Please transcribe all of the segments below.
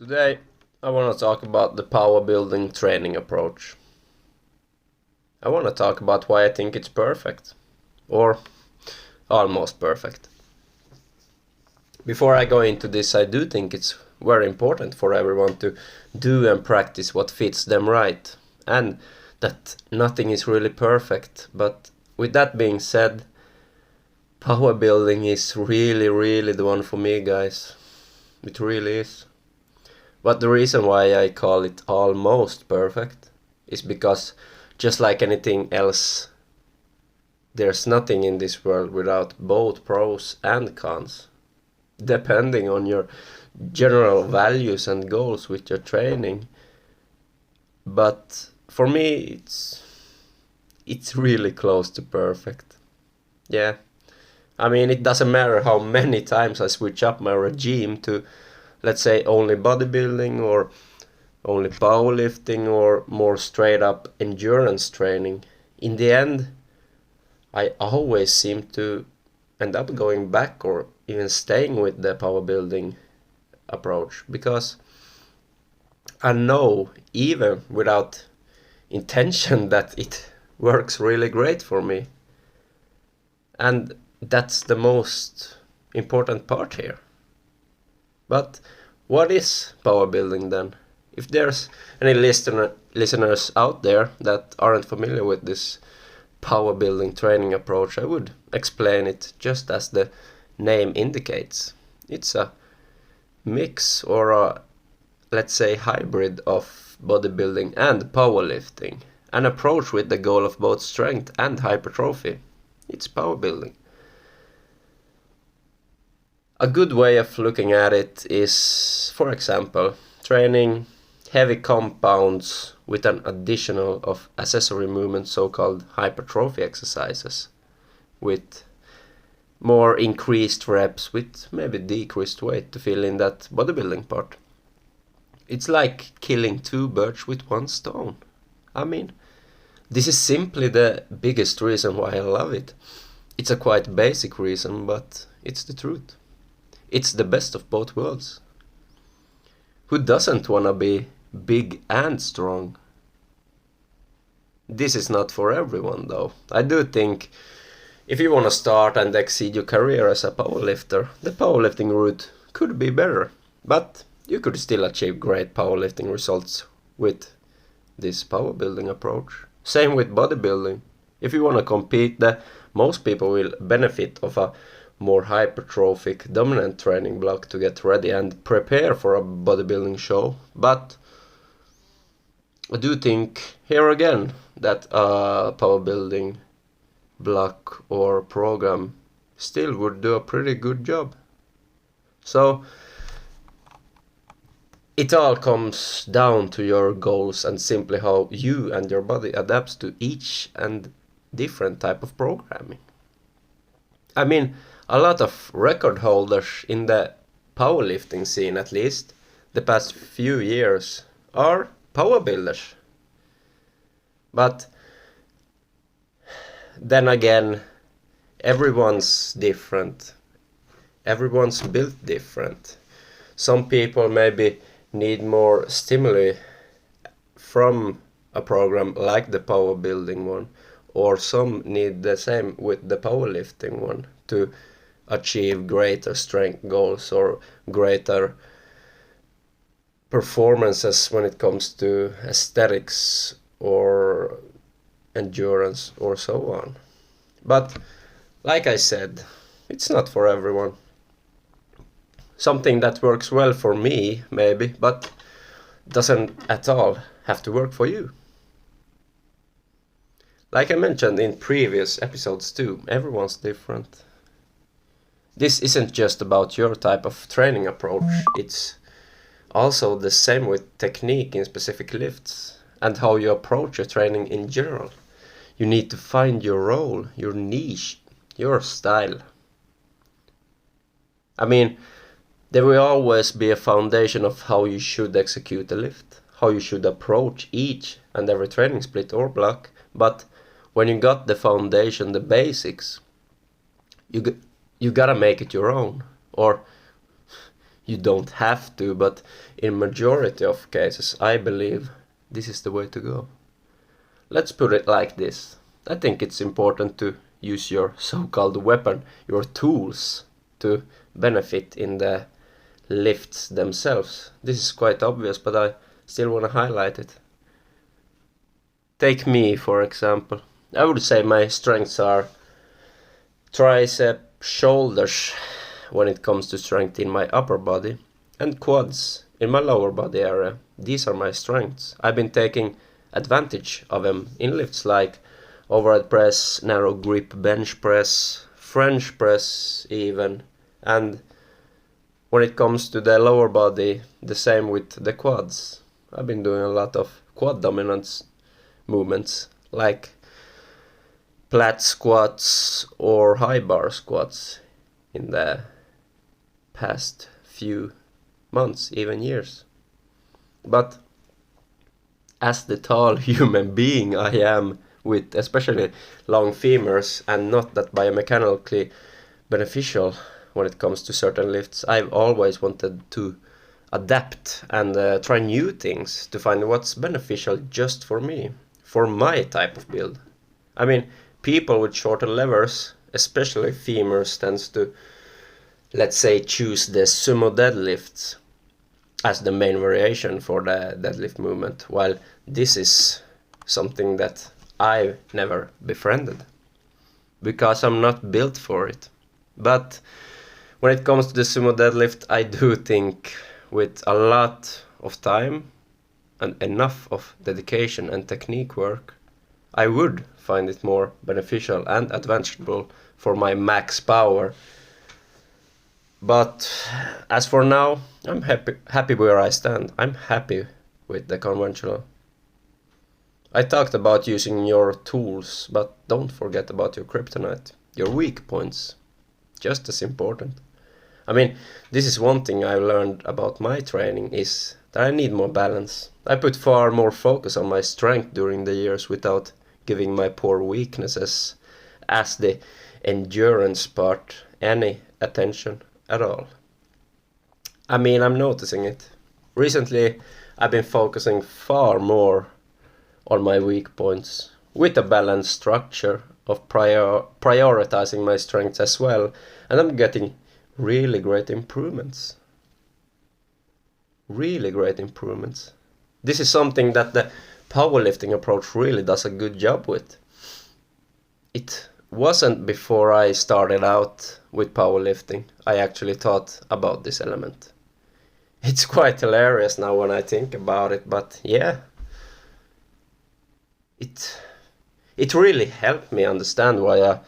Today, I want to talk about the power building training approach. I want to talk about why I think it's perfect, or almost perfect. Before I go into this, I do think it's very important for everyone to do and practice what fits them right, and that nothing is really perfect. But with that being said, power building is really the one for me, guys. It really is. But the reason why I call it almost perfect is because, just like anything else, there's nothing in this world without both pros and cons, depending on your general values and goals with your training. But for me, it's really close to perfect. Yeah. I mean, it doesn't matter how many times I switch up my regime to, let's say, only bodybuilding or only powerlifting or more straight up endurance training. In the end, I always seem to end up going back or even staying with the power building approach, because I know, even without intention, that it works really great for me. And that's the most important part here. But what is power building then? If there's any listeners out there that aren't familiar with this power building training approach, I would explain it just as the name indicates. It's a mix, or a, let's say, hybrid of bodybuilding and powerlifting. An approach with the goal of both strength and hypertrophy. It's power building. A good way of looking at it is, for example, training heavy compounds with an additional of accessory movements, so-called hypertrophy exercises, with more increased reps with maybe decreased weight to fill in that bodybuilding part. It's like killing two birds with one stone. I mean, this is simply the biggest reason why I love it. It's a quite basic reason, but it's the truth. It's the best of both worlds. Who doesn't wanna be big and strong? This is not for everyone though. I do think if you wanna start and exceed your career as a powerlifter, the powerlifting route could be better. But you could still achieve great powerlifting results with this power building approach. Same with bodybuilding. If you wanna compete, most people will benefit of a more hypertrophic dominant training block to get ready and prepare for a bodybuilding show. But I do think here again that a power building block or program still would do a pretty good job. So it all comes down to your goals and simply how you and your body adapts to each and different type of programming. I mean, a lot of record holders in the powerlifting scene, at least the past few years, are power builders. But then again, everyone's different. Everyone's built different. Some people maybe need more stimuli from a program like the power building one, or some need the same with the powerlifting one to achieve greater strength goals or greater performances when it comes to aesthetics or endurance or so on. But like I said, it's not for everyone. Something that works well for me, maybe, but doesn't at all have to work for you. Like I mentioned in previous episodes too, everyone's different. This isn't just about your type of training approach, it's also the same with technique in specific lifts and how you approach your training in general. You need to find your role, your niche, your style. I mean, there will always be a foundation of how you should execute a lift, how you should approach each and every training split or block, but when you got the foundation, the basics, you gotta make it your own. Or you don't have to, but in majority of cases, I believe this is the way to go. Let's put it like this. I think it's important to use your so-called weapon, your tools, to benefit in the lifts themselves. This is quite obvious, but I still want to highlight it. Take me, for example. I would say my strengths are tricep, shoulders when it comes to strength in my upper body, and quads in my lower body area. These are my strengths. I've been taking advantage of them in lifts like overhead press, narrow grip bench press, French press even, and when it comes to the lower body, the same with the quads. I've been doing a lot of quad dominance movements like flat squats or high bar squats in the past few months, even years. But as the tall human being I am, with especially long femurs and not that biomechanically beneficial when it comes to certain lifts, I've always wanted to adapt and try new things to find what's beneficial just for me, for my type of build. I mean, people with shorter levers, especially femurs, tends to, let's say, choose the sumo deadlifts as the main variation for the deadlift movement, while this is something that I've never befriended because I'm not built for it. But when it comes to the sumo deadlift, I do think with a lot of time and enough of dedication and technique work, I would find it more beneficial and advantageable for my max power. But as for now, I'm happy where I stand. I'm happy with the conventional. I talked about using your tools, but don't forget about your kryptonite, your weak points. Just as important. I mean, this is one thing I learned about my training is that I need more balance. I put far more focus on my strength during the years without giving my poor weaknesses as the endurance part any attention at all. I mean, I'm noticing it. Recently, I've been focusing far more on my weak points with a balanced structure of prioritizing my strengths as well, and I'm getting really great improvements. Really great improvements. This is something that the powerlifting approach really does a good job with. It wasn't before I started out with powerlifting I actually thought about this element. It's quite hilarious now when I think about it, but yeah, it really helped me understand why a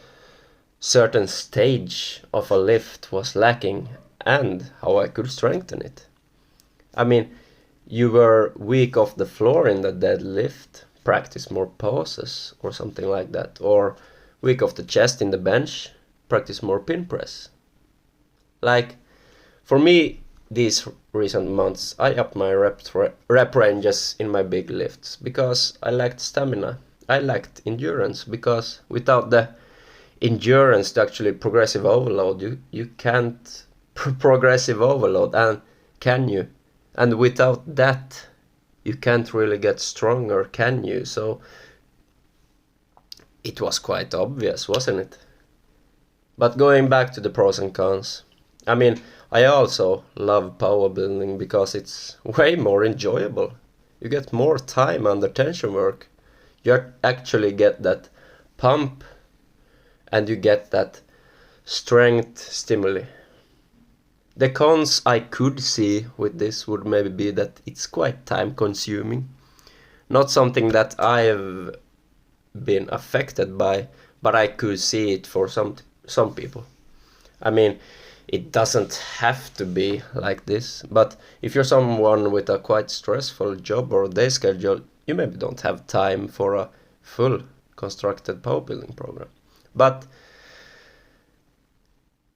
certain stage of a lift was lacking and how I could strengthen it. I mean, you were weak off the floor in the deadlift, practice more poses or something like that, or weak off the chest in the bench, practice more pin press. Like, for me, these recent months, I upped my rep ranges in my big lifts because I lacked stamina. I lacked endurance because without the endurance to actually progressive overload, you can't progressive overload, and can you? And without that, you can't really get stronger, can you? So it was quite obvious, wasn't it? But going back to the pros and cons, I mean, I also love power building because it's way more enjoyable. You get more time under tension work. You actually get that pump and you get that strength stimuli. The cons I could see with this would maybe be that it's quite time consuming. Not something that I've been affected by, but I could see it for some people. I mean, it doesn't have to be like this, but if you're someone with a quite stressful job or day schedule, you maybe don't have time for a full constructed power building program. But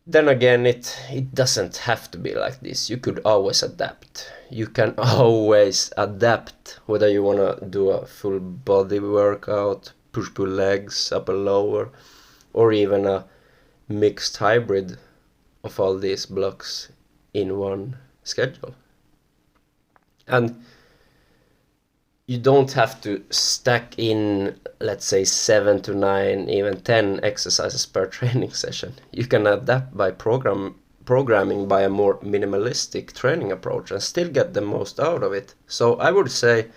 then again, it doesn't have to be like this. You could always adapt. You can always adapt whether you want to do a full body workout, push-pull legs, upper lower, or even a mixed hybrid of all these blocks in one schedule. And you don't have to stack in, let's say, 7 to 9, even 10 exercises per training session. You can adapt by programming by a more minimalistic training approach and still get the most out of it. So I would say,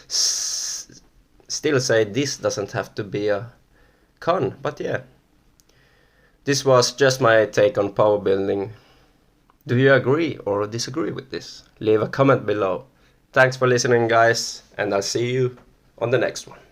still say this doesn't have to be a con, but yeah. This was just my take on power building. Do you agree or disagree with this? Leave a comment below. Thanks for listening, guys, and I'll see you on the next one.